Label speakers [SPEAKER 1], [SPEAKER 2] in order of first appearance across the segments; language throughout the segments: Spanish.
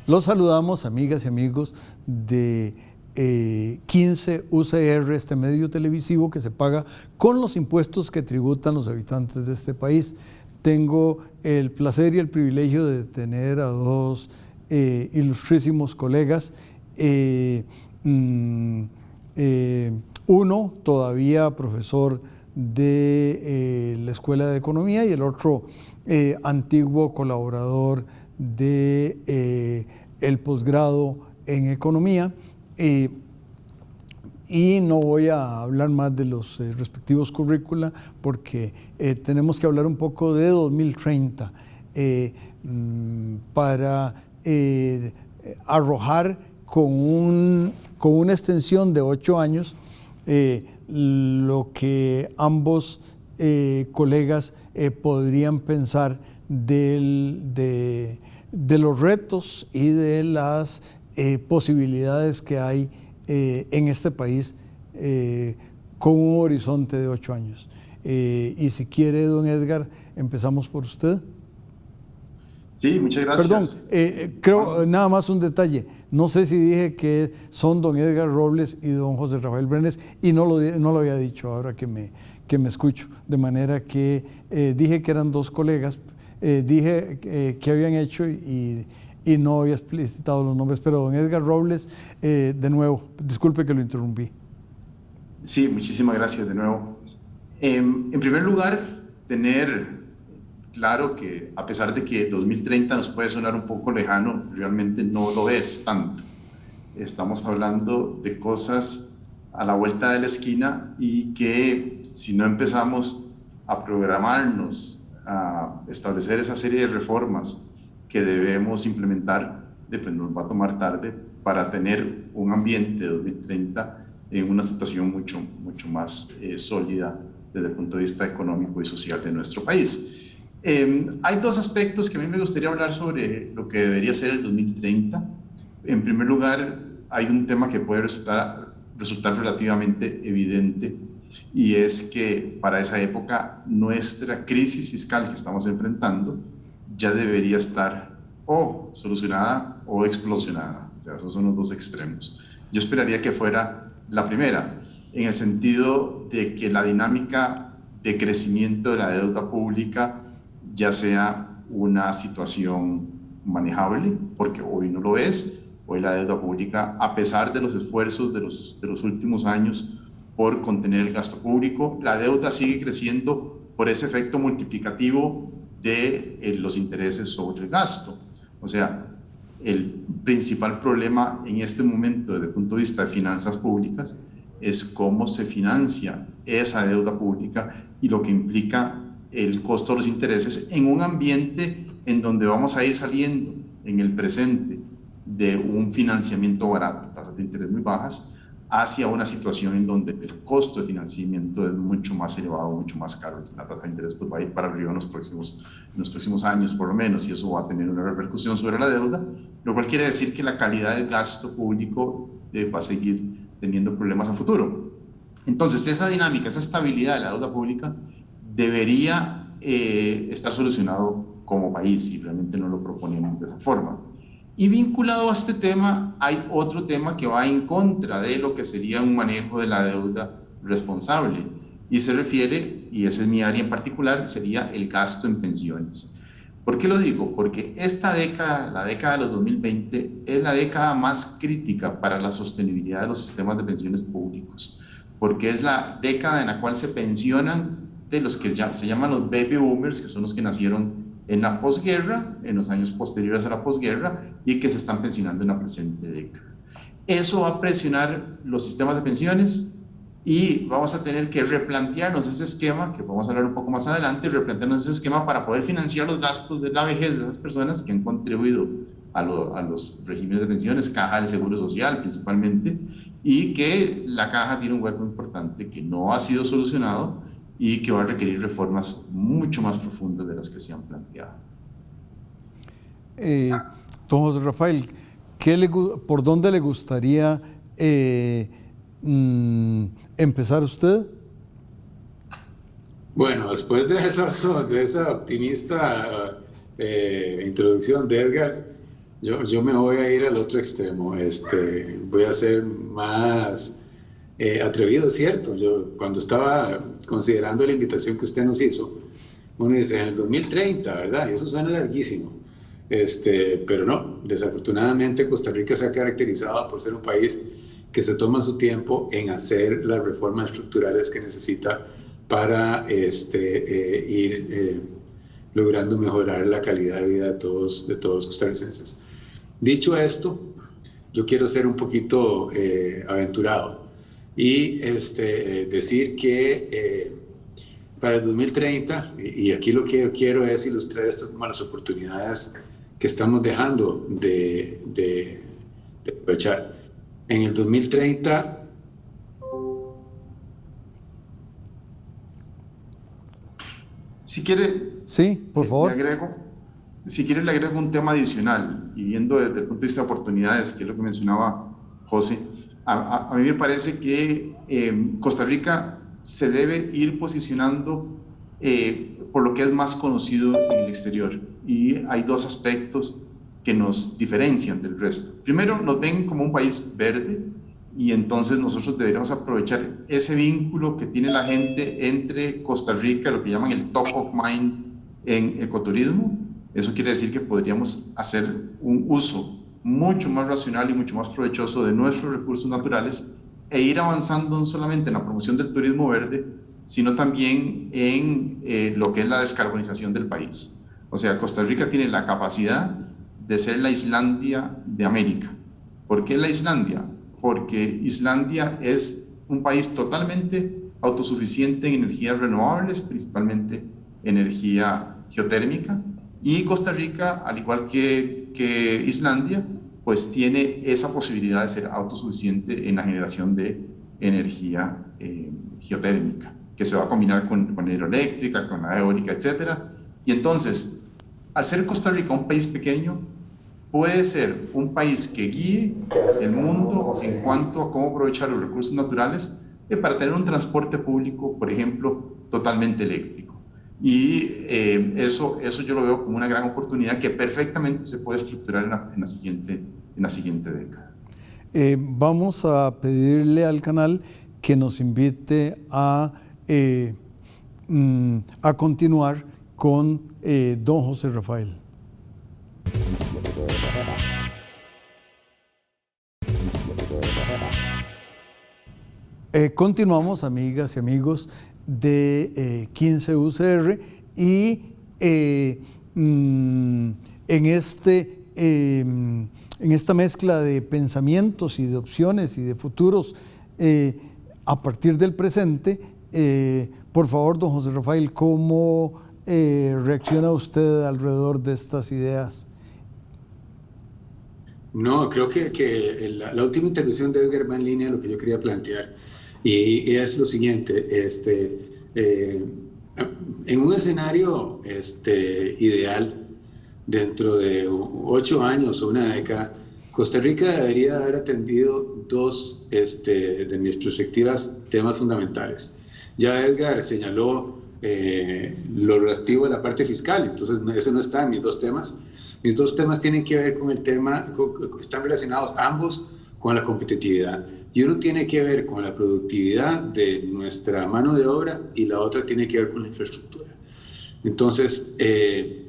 [SPEAKER 1] Los saludamos, amigas y amigos de 15 UCR, este medio televisivo que se paga con los impuestos que tributan los habitantes de este país. Tengo el placer y el privilegio de tener a dos ilustrísimos colegas. Uno todavía profesor de la Escuela de Economía y el otro antiguo colaborador de el posgrado en Economía, y no voy a hablar más de los respectivos currícula porque tenemos que hablar un poco de 2030 para arrojar con una extensión de 8 años lo que ambos colegas podrían pensar de los retos y de las posibilidades que hay en este país con un horizonte de 8 años. Y si quiere, don Edgar, empezamos por usted.
[SPEAKER 2] Sí, muchas gracias.
[SPEAKER 1] Perdón, creo nada más un detalle. No sé si dije que son don Edgar Robles y don José Rafael Brenes, y no lo había dicho ahora que me escucho. De manera que dije que eran dos colegas, dije que habían hecho y no había explicitado los nombres, pero don Edgar Robles, de nuevo, disculpe que lo interrumpí.
[SPEAKER 2] Sí, muchísimas gracias de nuevo. En primer lugar, tener claro que a pesar de que 2030 nos puede sonar un poco lejano, realmente no lo es tanto. Estamos hablando de cosas a la vuelta de la esquina y que si no empezamos a programarnos, a establecer esa serie de reformas que debemos implementar, pues nos va a tomar tarde para tener un ambiente de 2030 en una situación mucho más sólida desde el punto de vista económico y social de nuestro país. Hay dos aspectos que a mí me gustaría hablar sobre lo que debería ser el 2030. En primer lugar, hay un tema que puede resultar relativamente evidente, y es que para esa época nuestra crisis fiscal que estamos enfrentando ya debería estar o solucionada o explosionada. O sea, esos son los dos extremos. Yo esperaría que fuera la primera, en el sentido de que la dinámica de crecimiento de la deuda pública ya sea una situación manejable, porque hoy no lo es. Hoy la deuda pública, a pesar de los esfuerzos de los últimos años por contener el gasto público, la deuda sigue creciendo por ese efecto multiplicativo de los intereses sobre el gasto. O sea, el principal problema en este momento desde el punto de vista de finanzas públicas es cómo se financia esa deuda pública y lo que implica el costo de los intereses en un ambiente en donde vamos a ir saliendo en el presente de un financiamiento barato, tasas de interés muy bajas, hacia una situación en donde el costo de financiamiento es mucho más elevado, mucho más caro. La tasa de interés pues va a ir para arriba en los próximos años por lo menos, y eso va a tener una repercusión sobre la deuda, lo cual quiere decir que la calidad del gasto público va a seguir teniendo problemas a futuro. Entonces, esa dinámica, esa estabilidad de la deuda pública debería estar solucionado como país, y realmente no lo proponemos de esa forma. Y vinculado a este tema, hay otro tema que va en contra de lo que sería un manejo de la deuda responsable, y se refiere, y esa es mi área en particular, sería el gasto en pensiones. ¿Por qué lo digo? Porque esta década, la década de los 2020, es la década más crítica para la sostenibilidad de los sistemas de pensiones públicos, porque es la década en la cual se pensionan de los que ya se llaman los baby boomers, que son los que nacieron en la posguerra, en los años posteriores a la posguerra, y que se están pensionando en la presente década. Eso va a presionar los sistemas de pensiones y vamos a tener que replantearnos ese esquema, que vamos a hablar un poco más adelante, replantearnos ese esquema para poder financiar los gastos de la vejez de esas personas que han contribuido a los regímenes de pensiones, Caja del Seguro Social principalmente, y que la Caja tiene un hueco importante que no ha sido solucionado y que va a requerir reformas mucho más profundas de las que se han planteado.
[SPEAKER 1] Don José Rafael, ¿por dónde le gustaría empezar usted?
[SPEAKER 3] Bueno, después de esa optimista introducción de Edgar, yo me voy a ir al otro extremo. Voy a ser más atrevido, ¿cierto? Yo cuando estaba considerando la invitación que usted nos hizo, uno dice en el 2030, ¿verdad? Y eso suena larguísimo. Pero no, desafortunadamente Costa Rica se ha caracterizado por ser un país que se toma su tiempo en hacer las reformas estructurales que necesita para ir logrando mejorar la calidad de vida de todos los costarricenses. Dicho esto, yo quiero ser un poquito aventurado y decir que para el 2030, y aquí lo que yo quiero es ilustrar estas malas oportunidades que estamos dejando de aprovechar. En el 2030,
[SPEAKER 2] si quiere,
[SPEAKER 1] sí, por favor.
[SPEAKER 2] Si quiere, le agrego un tema adicional y viendo desde el punto de vista de oportunidades, que es lo que mencionaba José. A mí me parece que Costa Rica se debe ir posicionando por lo que es más conocido en el exterior. Y hay dos aspectos que nos diferencian del resto. Primero, nos ven como un país verde y entonces nosotros deberíamos aprovechar ese vínculo que tiene la gente entre Costa Rica, lo que llaman el top of mind en ecoturismo. Eso quiere decir que podríamos hacer un uso mucho más racional y mucho más provechoso de nuestros recursos naturales e ir avanzando no solamente en la promoción del turismo verde, sino también en lo que es la descarbonización del país. O sea, Costa Rica tiene la capacidad de ser la Islandia de América. ¿Por qué la Islandia? Porque Islandia es un país totalmente autosuficiente en energías renovables, principalmente energía geotérmica, y Costa Rica, al igual que Islandia, pues tiene esa posibilidad de ser autosuficiente en la generación de energía geotérmica, que se va a combinar con la hidroeléctrica, con la eólica, etc. Y entonces, al ser Costa Rica un país pequeño, puede ser un país que guíe el mundo en cuanto a cómo aprovechar los recursos naturales para tener un transporte público, por ejemplo, totalmente eléctrico. Y eso yo lo veo como una gran oportunidad que perfectamente se puede estructurar en la siguiente década.
[SPEAKER 1] Vamos a pedirle al canal que nos invite a continuar con don José Rafael. Continuamos, amigas y amigos de 15 UCR, y en esta mezcla de pensamientos y de opciones y de futuros a partir del presente, por favor, don José Rafael, ¿cómo reacciona usted alrededor de estas ideas?
[SPEAKER 3] No, creo que la última intervención de Edgar va en línea de lo que yo quería plantear, y es lo siguiente. En un escenario ideal, dentro de 8 años o una década, Costa Rica debería haber atendido dos, de mis perspectivas, temas fundamentales. Ya Edgar señaló lo relativo a la parte fiscal, entonces eso no está en mis dos temas. Mis dos temas tienen que ver con el tema, están relacionados ambos con la competitividad. Y uno tiene que ver con la productividad de nuestra mano de obra y la otra tiene que ver con la infraestructura. Entonces, en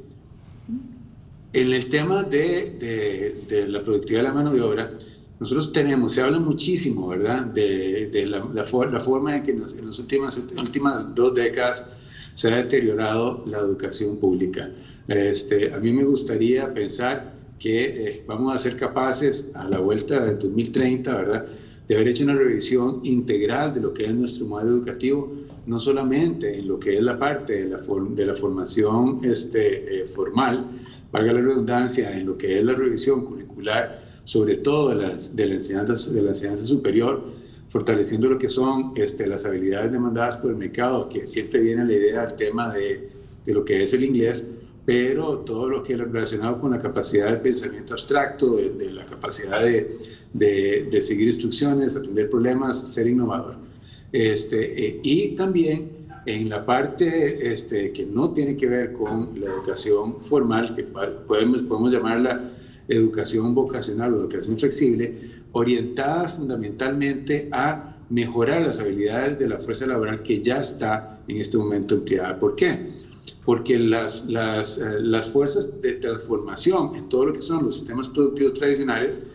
[SPEAKER 3] el tema de la productividad de la mano de obra, nosotros se habla muchísimo, ¿verdad?, de la forma en que en las últimas 2 décadas se ha deteriorado la educación pública. A mí me gustaría pensar que vamos a ser capaces, a la vuelta del 2030, ¿verdad?, de haber hecho una revisión integral de lo que es nuestro modelo educativo, no solamente en lo que es la parte de la formación formal, valga la redundancia, en lo que es la revisión curricular, sobre todo de la enseñanza superior, fortaleciendo lo que son las habilidades demandadas por el mercado, que siempre viene la idea del tema de lo que es el inglés, pero todo lo que es relacionado con la capacidad de pensamiento abstracto, de la capacidad de seguir instrucciones, atender problemas, ser innovador. Y también en la parte que no tiene que ver con la educación formal, que podemos llamarla educación vocacional o educación flexible, orientada fundamentalmente a mejorar las habilidades de la fuerza laboral que ya está en este momento empleada. ¿Por qué? Porque las fuerzas de transformación en todo lo que son los sistemas productivos tradicionales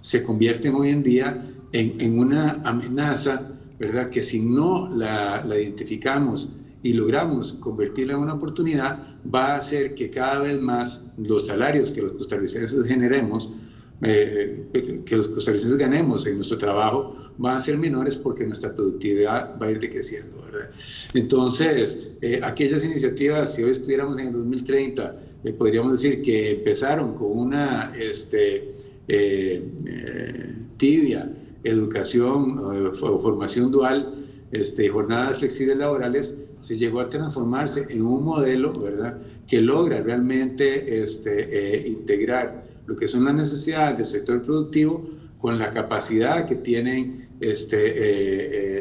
[SPEAKER 3] se convierten hoy en día en una amenaza, ¿verdad? Que si no la identificamos y logramos convertirla en una oportunidad, va a hacer que cada vez más los salarios que los costarricenses generemos, que los costarricenses ganemos en nuestro trabajo, van a ser menores porque nuestra productividad va a ir decreciendo, ¿verdad? Entonces, aquellas iniciativas, si hoy estuviéramos en el 2030, podríamos decir que empezaron con una tibia educación o formación dual, jornadas flexibles laborales, se llegó a transformarse en un modelo, ¿verdad?, que logra realmente integrar lo que son las necesidades del sector productivo con la capacidad que tienen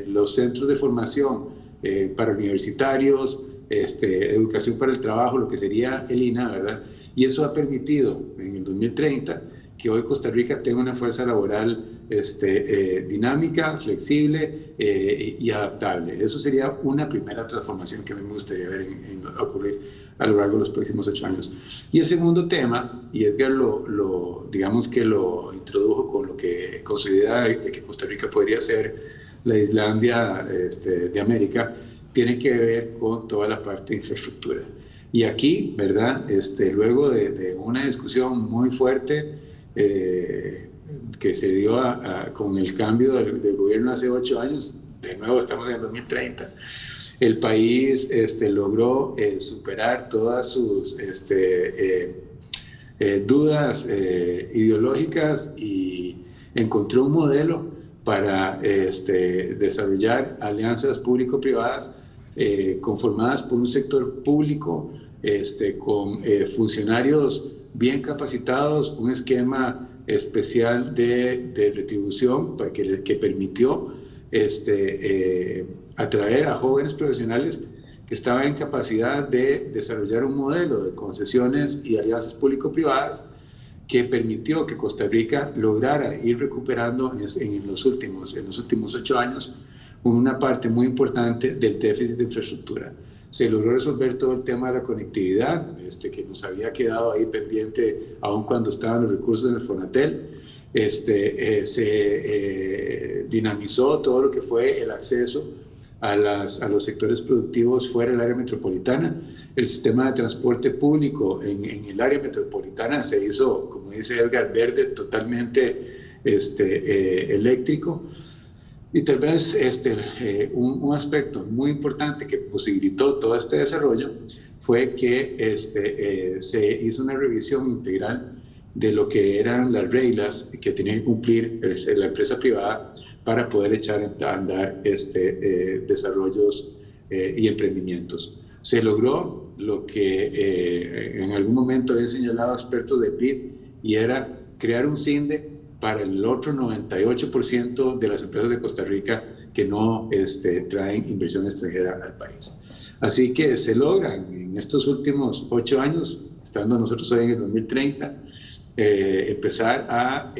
[SPEAKER 3] los centros de formación para universitarios, educación para el trabajo, lo que sería el INA, ¿verdad? Y eso ha permitido en el 2030 que hoy Costa Rica tenga una fuerza laboral dinámica, flexible y adaptable. Eso sería una primera transformación que me gustaría ver ocurrir a lo largo de los próximos 8 años. Y el segundo tema, y Edgar digamos que lo introdujo con su idea de que Costa Rica podría ser la Islandia de América, tiene que ver con toda la parte de infraestructura. Y aquí, ¿verdad? Luego de una discusión muy fuerte que se dio con el cambio del gobierno hace 8 años, de nuevo estamos en el 2030, el país logró superar todas sus dudas ideológicas y encontró un modelo para desarrollar alianzas público-privadas conformadas por un sector público con funcionarios bien capacitados, un esquema especial de retribución que permitió atraer a jóvenes profesionales que estaban en capacidad de desarrollar un modelo de concesiones y alianzas público-privadas que permitió que Costa Rica lograra ir recuperando en los últimos 8 años una parte muy importante del déficit de infraestructura. Se logró resolver todo el tema de la conectividad, que nos había quedado ahí pendiente aun cuando estaban los recursos en el Fonatel. Se dinamizó todo lo que fue el acceso a los sectores productivos fuera del área metropolitana. El sistema de transporte público en el área metropolitana se hizo, como dice Edgar, verde, totalmente eléctrico. Y tal vez un aspecto muy importante que posibilitó todo este desarrollo fue que se hizo una revisión integral de lo que eran las reglas que tenía que cumplir la empresa privada para poder echar a andar desarrollos y emprendimientos. Se logró lo que en algún momento habían señalado expertos de PIB, y era crear un CINDE para el otro 98% de las empresas de Costa Rica que no traen inversión extranjera al país. Así que se logran en estos últimos 8 años, estando nosotros hoy en el 2030, empezar a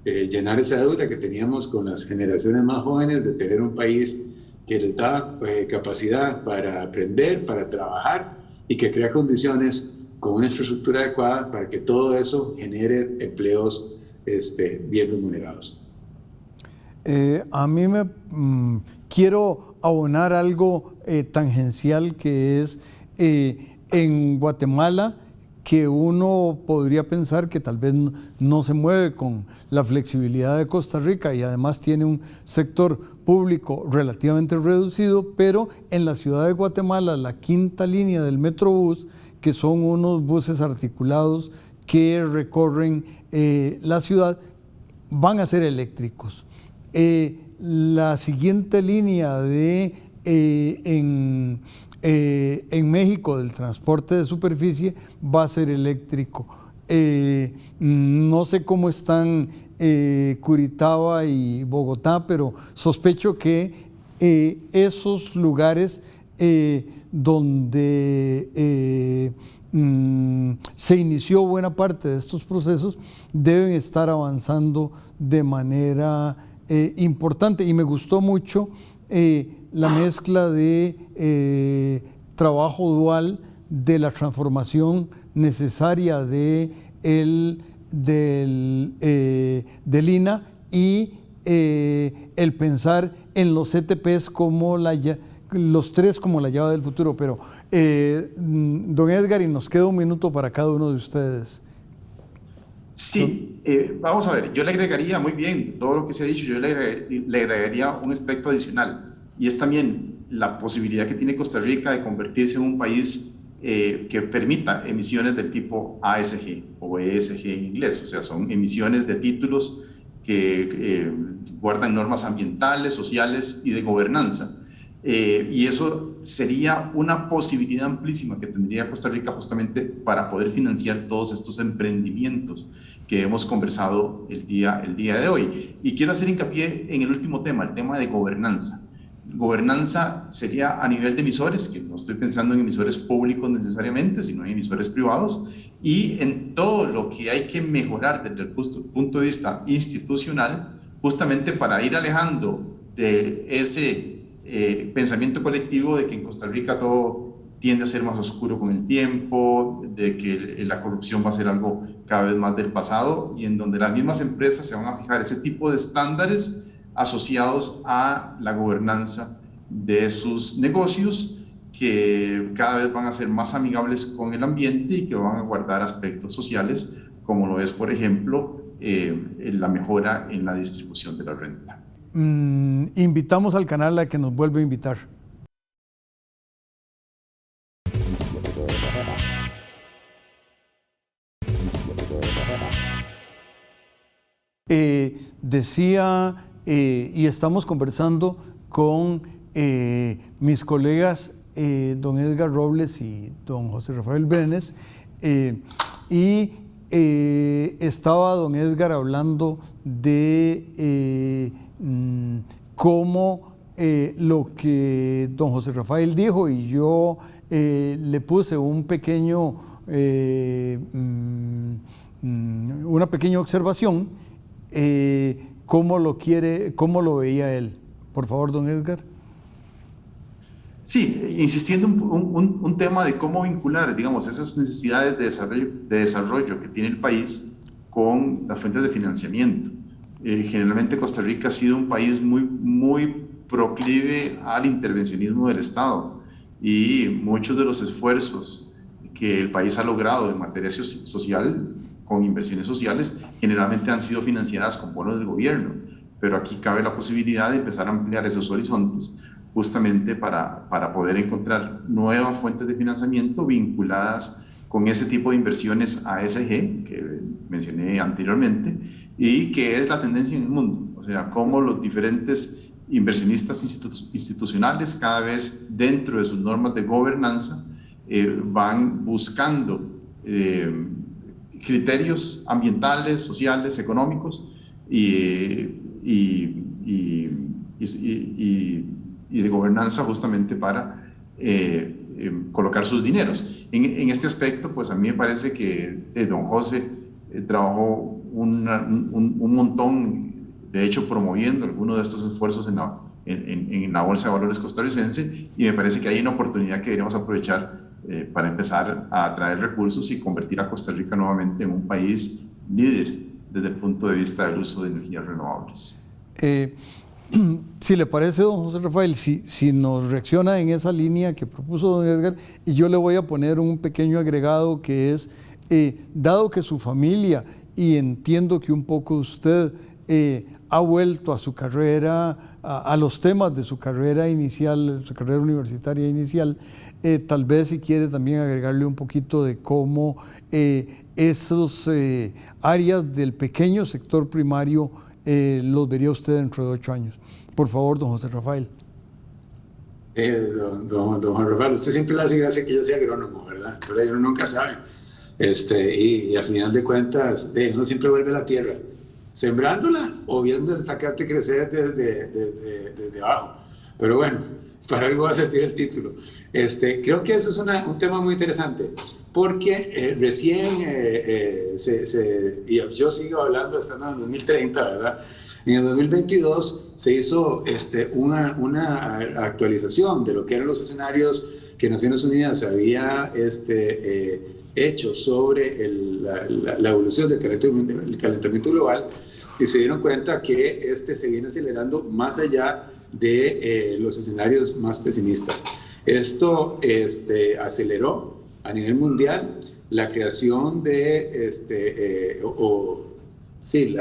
[SPEAKER 3] llenar esa deuda que teníamos con las generaciones más jóvenes de tener un país que les da capacidad para aprender, para trabajar y que crea condiciones con una infraestructura adecuada para que todo eso genere empleos bien remunerados.
[SPEAKER 1] A mí quiero abonar algo tangencial, que es en Guatemala, que uno podría pensar que tal vez no se mueve con la flexibilidad de Costa Rica y además tiene un sector público relativamente reducido, pero en la ciudad de Guatemala la 5ª línea del Metrobús, que son unos buses articulados que recorren la ciudad, van a ser eléctricos. La siguiente línea en México del transporte de superficie va a ser eléctrico. No sé cómo están Curitaba y Bogotá, pero sospecho que esos lugares donde se inició buena parte de estos procesos deben estar avanzando de manera importante. Y me gustó mucho la mezcla de trabajo dual, de la transformación necesaria del INA y el pensar en los ETPs como los tres como la llave del futuro. Pero, don Edgar, y nos queda un minuto para cada uno de ustedes.
[SPEAKER 2] Sí, vamos a ver, yo le agregaría, muy bien, todo lo que se ha dicho, yo le agregaría un aspecto adicional, y es también la posibilidad que tiene Costa Rica de convertirse en un país que permita emisiones del tipo ASG o ESG en inglés, o sea, son emisiones de títulos que guardan normas ambientales, sociales y de gobernanza. Y eso sería una posibilidad amplísima que tendría Costa Rica justamente para poder financiar todos estos emprendimientos que hemos conversado el día de hoy. Y quiero hacer hincapié en el último tema, el tema de gobernanza. Gobernanza sería a nivel de emisores, que no estoy pensando en emisores públicos necesariamente, sino en emisores privados, y en todo lo que hay que mejorar desde el punto de vista institucional, justamente para ir alejando de ese pensamiento colectivo de que en Costa Rica todo tiende a ser más oscuro con el tiempo, de que la corrupción va a ser algo cada vez más del pasado, y en donde las mismas empresas se van a fijar ese tipo de estándares asociados a la gobernanza de sus negocios, que cada vez van a ser más amigables con el ambiente y que van a guardar aspectos sociales, como lo es, por ejemplo, la mejora en la distribución de la renta.
[SPEAKER 1] Invitamos al canal a que nos vuelva a invitar. Decía, y estamos conversando con mis colegas don Edgar Robles y don José Rafael Brenes, y estaba don Edgar hablando de cómo lo que don José Rafael dijo, y yo le puse una pequeña observación, cómo lo veía él. Por favor, don Edgar.
[SPEAKER 2] Sí, insistiendo un tema de cómo vincular, digamos, esas necesidades de desarrollo que tiene el país con las fuentes de financiamiento. Generalmente Costa Rica ha sido un país muy proclive al intervencionismo del Estado, y muchos de los esfuerzos que el país ha logrado en materia social, con inversiones sociales, generalmente han sido financiadas con bonos del gobierno, pero aquí cabe la posibilidad de empezar a ampliar esos horizontes justamente para poder encontrar nuevas fuentes de financiamiento vinculadas con ese tipo de inversiones ASG que mencioné anteriormente, y que es la tendencia en el mundo. O sea, cómo los diferentes inversionistas institucionales, cada vez dentro de sus normas de gobernanza, van buscando criterios ambientales, sociales, económicos y de gobernanza justamente para colocar sus dineros. En este aspecto, pues a mí me parece que don José trabajó un montón, de hecho promoviendo algunos de estos esfuerzos en la Bolsa de Valores costarricense, y me parece que hay una oportunidad que deberíamos aprovechar para empezar a atraer recursos y convertir a Costa Rica nuevamente en un país líder desde el punto de vista del uso de energías renovables.
[SPEAKER 1] Si le parece, don José Rafael, si nos reacciona en esa línea que propuso don Edgar, y yo le voy a poner un pequeño agregado que es, dado que su familia, y entiendo que un poco usted, ha vuelto a su carrera, a los temas de su carrera inicial, su carrera universitaria inicial. Tal vez si quiere también agregarle un poquito de cómo esos áreas del pequeño sector primario los vería usted dentro de 8 años. Por favor, don José Rafael.
[SPEAKER 3] Don Juan Rafael, usted siempre le hace gracia que yo sea agrónomo, ¿verdad? Pero uno nunca sabe. Y al final de cuentas, uno siempre vuelve a la tierra, sembrándola o viendo el zacate crecer desde abajo. Pero bueno, para algo va a servir el título. Creo que eso es un tema muy interesante, porque recién, y yo sigo hablando estando en 2030, ¿verdad? En el 2022 se hizo una actualización de lo que eran los escenarios que Naciones Unidas había hecho sobre la evolución del calentamiento global, y se dieron cuenta que se viene acelerando más allá de los escenarios más pesimistas. Esto aceleró a nivel mundial la creación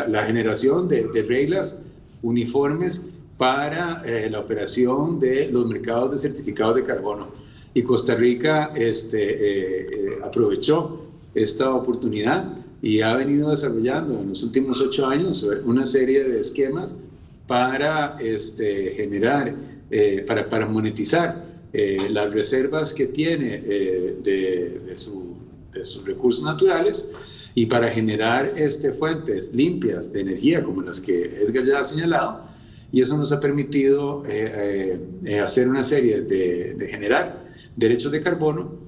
[SPEAKER 3] la generación de reglas uniformes para la operación de los mercados de certificados de carbono. Y Costa Rica aprovechó esta oportunidad y ha venido desarrollando en los últimos 8 años una serie de esquemas para generar, para monetizar las reservas que tiene de sus recursos naturales, y para generar fuentes limpias de energía como las que Edgar ya ha señalado. Y eso nos ha permitido hacer una serie de generar derechos de carbono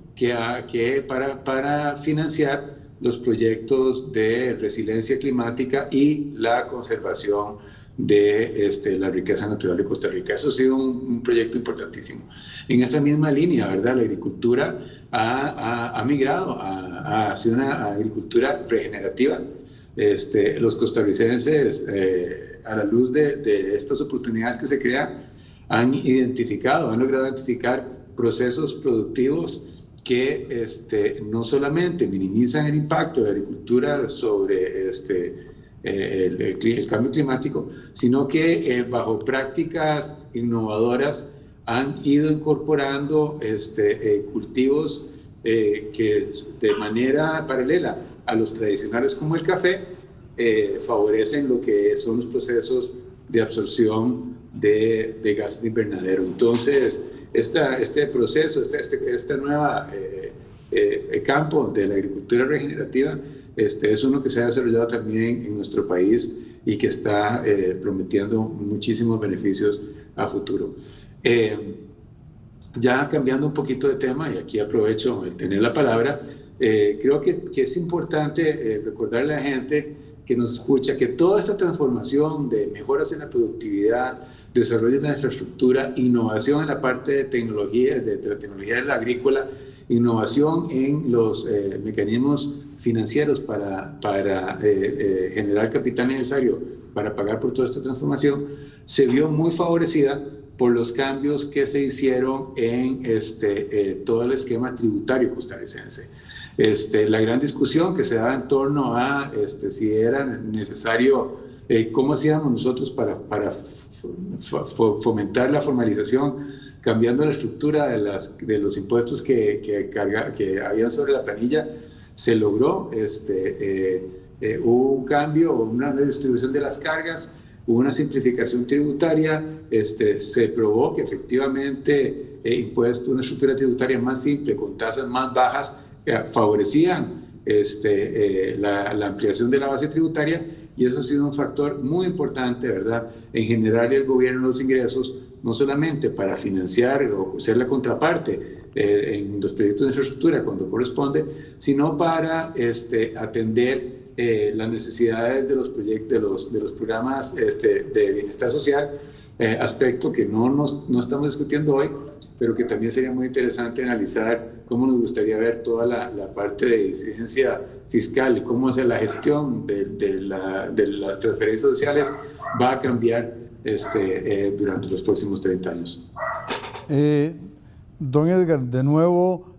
[SPEAKER 3] para financiar los proyectos de resiliencia climática y la conservación de la riqueza natural de Costa Rica. Eso ha sido un proyecto importantísimo. En esa misma línea, ¿verdad?, la agricultura ha migrado hacia una agricultura regenerativa. Los costarricenses, a la luz de estas oportunidades que se crean, han logrado identificar procesos productivos que no solamente minimizan el impacto de la agricultura sobre el cambio climático, sino que bajo prácticas innovadoras han ido incorporando cultivos que de manera paralela a los tradicionales como el café favorecen lo que son los procesos de absorción de gases de invernadero. Entonces, este proceso, este nuevo campo de la agricultura regenerativa es uno que se ha desarrollado también en nuestro país y que está prometiendo muchísimos beneficios a futuro. Ya cambiando un poquito de tema, y aquí aprovecho el tener la palabra, creo que es importante recordarle a la gente que nos escucha que toda esta transformación de mejoras en la productividad, desarrollo de la infraestructura, innovación en la parte de tecnología, de la tecnología agrícola, innovación en los mecanismos financieros para generar capital necesario para pagar por toda esta transformación, se vio muy favorecida por los cambios que se hicieron en todo el esquema tributario costarricense. La gran discusión que se daba en torno a si era necesario, cómo hacíamos nosotros para fomentar la formalización, cambiando la estructura de los impuestos que habían sobre la planilla. Se logró, hubo un cambio, una redistribución de las cargas, hubo una simplificación tributaria, se probó que efectivamente una estructura tributaria más simple, con tasas más bajas, favorecían la ampliación de la base tributaria, y eso ha sido un factor muy importante, ¿verdad?, en generar al gobierno los ingresos, no solamente para financiar o ser la contraparte en los proyectos de infraestructura cuando corresponde, sino para atender las necesidades de los proyectos, de los programas de bienestar social, aspecto que no estamos discutiendo hoy, pero que también sería muy interesante analizar cómo nos gustaría ver toda la parte de incidencia fiscal y cómo hacer la gestión de las transferencias sociales va a cambiar durante los próximos 30 años.
[SPEAKER 1] Don Edgar, de nuevo,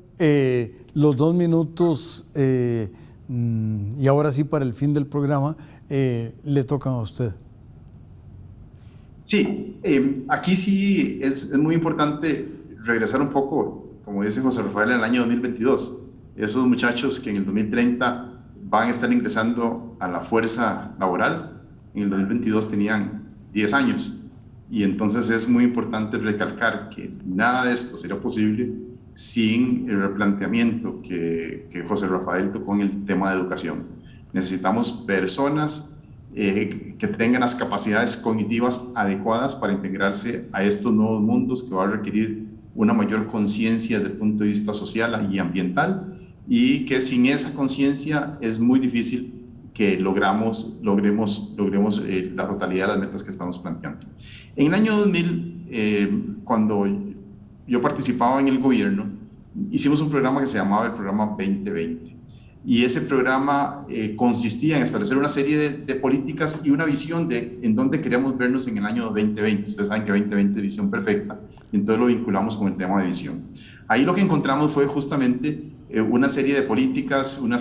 [SPEAKER 1] los 2 minutos, y ahora sí para el fin del programa, le tocan a usted.
[SPEAKER 2] Sí, aquí sí es muy importante regresar un poco, como dice José Rafael, en el año 2022. Esos muchachos que en el 2030 van a estar ingresando a la fuerza laboral, en el 2022 tenían 10 años. Y entonces es muy importante recalcar que nada de esto sería posible sin el replanteamiento que José Rafael tocó en el tema de educación. Necesitamos personas que tengan las capacidades cognitivas adecuadas para integrarse a estos nuevos mundos que va a requerir una mayor conciencia desde el punto de vista social y ambiental, y que sin esa conciencia es muy difícil que logremos la totalidad de las metas que estamos planteando. En el año 2000, cuando yo participaba en el gobierno, hicimos un programa que se llamaba el programa 2020. Y ese programa consistía en establecer una serie de políticas y una visión de en dónde queríamos vernos en el año 2020. Ustedes saben que 2020 es visión perfecta, y entonces lo vinculamos con el tema de visión. Ahí lo que encontramos fue justamente una serie de políticas, una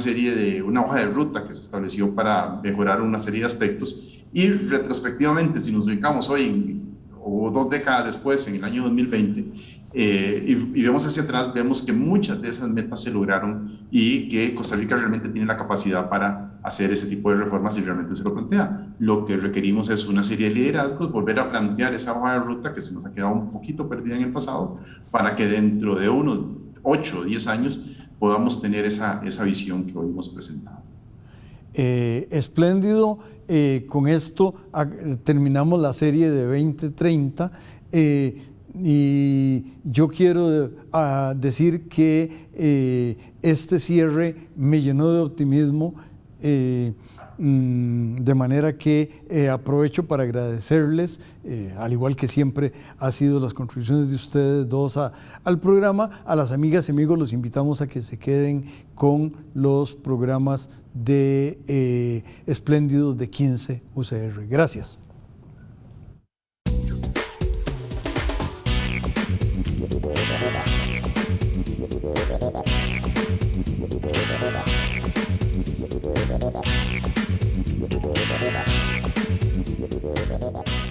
[SPEAKER 2] hoja de ruta que se estableció para mejorar una serie de aspectos, y retrospectivamente, si nos ubicamos hoy o 2 décadas después, en el año 2020, y vemos hacia atrás, vemos que muchas de esas metas se lograron y que Costa Rica realmente tiene la capacidad para hacer ese tipo de reformas y realmente se lo plantea. Lo que requerimos es una serie de liderazgos, volver a plantear esa hoja de ruta que se nos ha quedado un poquito perdida en el pasado, para que dentro de unos 8 o 10 años podamos tener esa visión que hoy hemos presentado.
[SPEAKER 1] Espléndido. Con esto terminamos la serie de 2030. Y yo quiero decir que este cierre me llenó de optimismo, de manera que aprovecho para agradecerles, al igual que siempre ha sido las contribuciones de ustedes dos al programa. A las amigas y amigos los invitamos a que se queden con los programas de Espléndidos de 15 UCR. Gracias.
[SPEAKER 4] Thank you.